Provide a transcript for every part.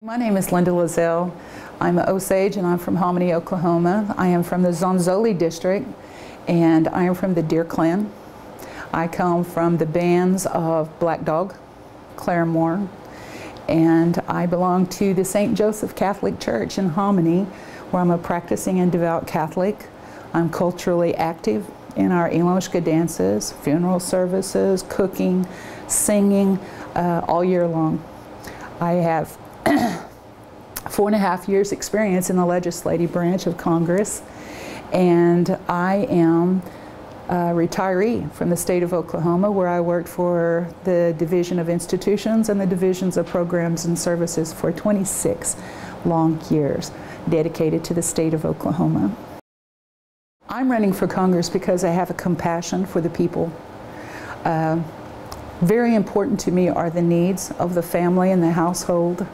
My name is Linda LaZelle. I'm an Osage and I'm from Hominy, Oklahoma. I am from the Zonzoli district and I am from the Deer Clan. I come from the bands of Black Dog, Claremore, and I belong to the St. Joseph Catholic Church in Hominy, where I'm a practicing and devout Catholic. I'm culturally active in our Eloshka dances, funeral services, cooking, singing, all year long. I have 4.5 years experience in the legislative branch of Congress, and I am a retiree from the state of Oklahoma, where I worked for the Division of Institutions and the Divisions of Programs and Services for 26 long years, dedicated to the state of Oklahoma. I'm running for Congress because I have a compassion for the people. Very important to me are the needs of the family and the household.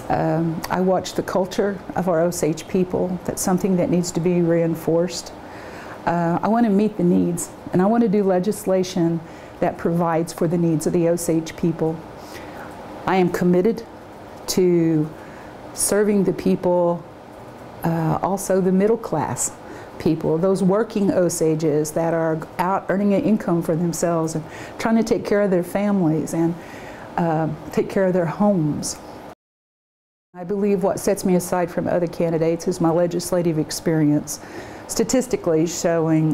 I watch the culture of our Osage people. That's something that needs to be reinforced. I want to meet the needs, and I want to do legislation that provides for the needs of the Osage people. I am committed to serving the people, also the middle class people, those working Osages that are out earning an income for themselves and trying to take care of their families and take care of their homes. I believe what sets me aside from other candidates is my legislative experience, statistically showing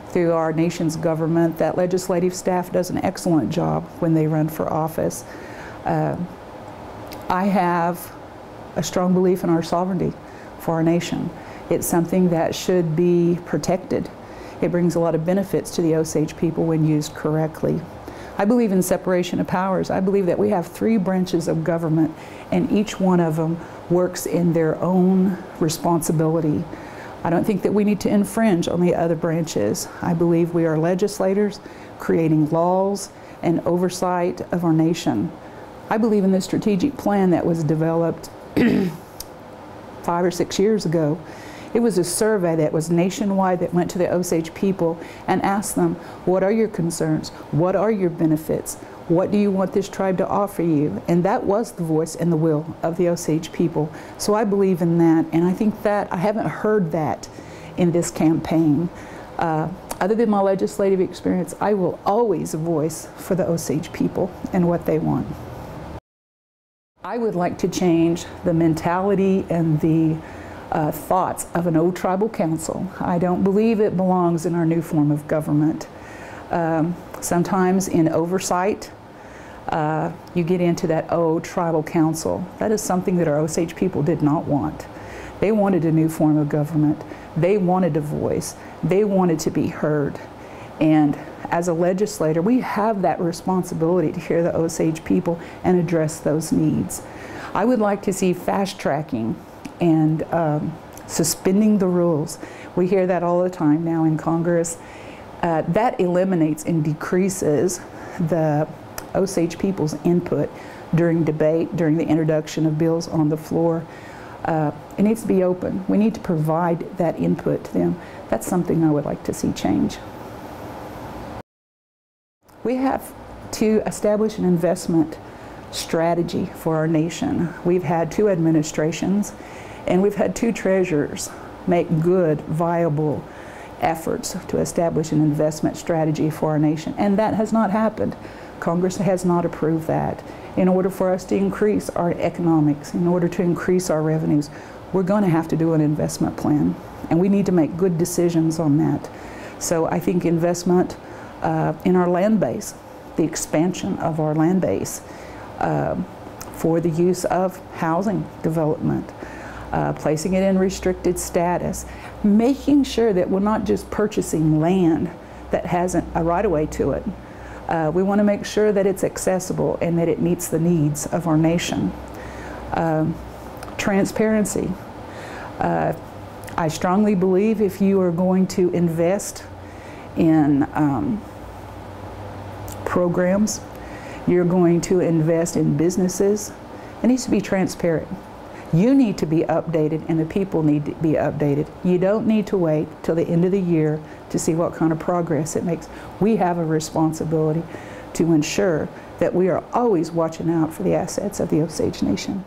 through our nation's government that legislative staff does an excellent job when they run for office. I have a strong belief in our sovereignty for our nation. It's something that should be protected. It brings a lot of benefits to the Osage people when used correctly. I believe in separation of powers. I believe that we have 3 branches of government, and each one of them works in their own responsibility. I don't think that we need to infringe on the other branches. I believe we are legislators creating laws and oversight of our nation. I believe in the strategic plan that was developed 5 or 6 years ago. It was a survey that was nationwide that went to the Osage people and asked them, what are your concerns? What are your benefits? What do you want this tribe to offer you? And that was the voice and the will of the Osage people. So I believe in that, and I think that I haven't heard that in this campaign. Other than my legislative experience, I will always voice for the Osage people and what they want. I would like to change the mentality and the thoughts of an old tribal council. I don't believe it belongs in our new form of government. Sometimes in oversight, you get into that old tribal council. That is something that our Osage people did not want. They wanted a new form of government. They wanted a voice. They wanted to be heard. And as a legislator, we have that responsibility to hear the Osage people and address those needs. I would like to see fast tracking and suspending the rules. We hear that all the time now in Congress. That eliminates and decreases the Osage people's input during debate, during the introduction of bills on the floor. It needs to be open. We need to provide that input to them. That's something I would like to see change. We have to establish an investment strategy for our nation. We've had 2 administrations, and we've had 2 treasurers make good, viable efforts to establish an investment strategy for our nation, and that has not happened. Congress has not approved that. In order for us to increase our economics, in order to increase our revenues, we're going to have to do an investment plan, and we need to make good decisions on that. So I think investment in our land base, the expansion of our land base for the use of housing development, placing it in restricted status, making sure that we're not just purchasing land that hasn't a right-of-way to it. We want to make sure that it's accessible and that it meets the needs of our nation. Transparency. I strongly believe if you are going to invest in programs, you're going to invest in businesses, it needs to be transparent. You need to be updated and the people need to be updated. You don't need to wait till the end of the year to see what kind of progress it makes. We have a responsibility to ensure that we are always watching out for the assets of the Osage Nation.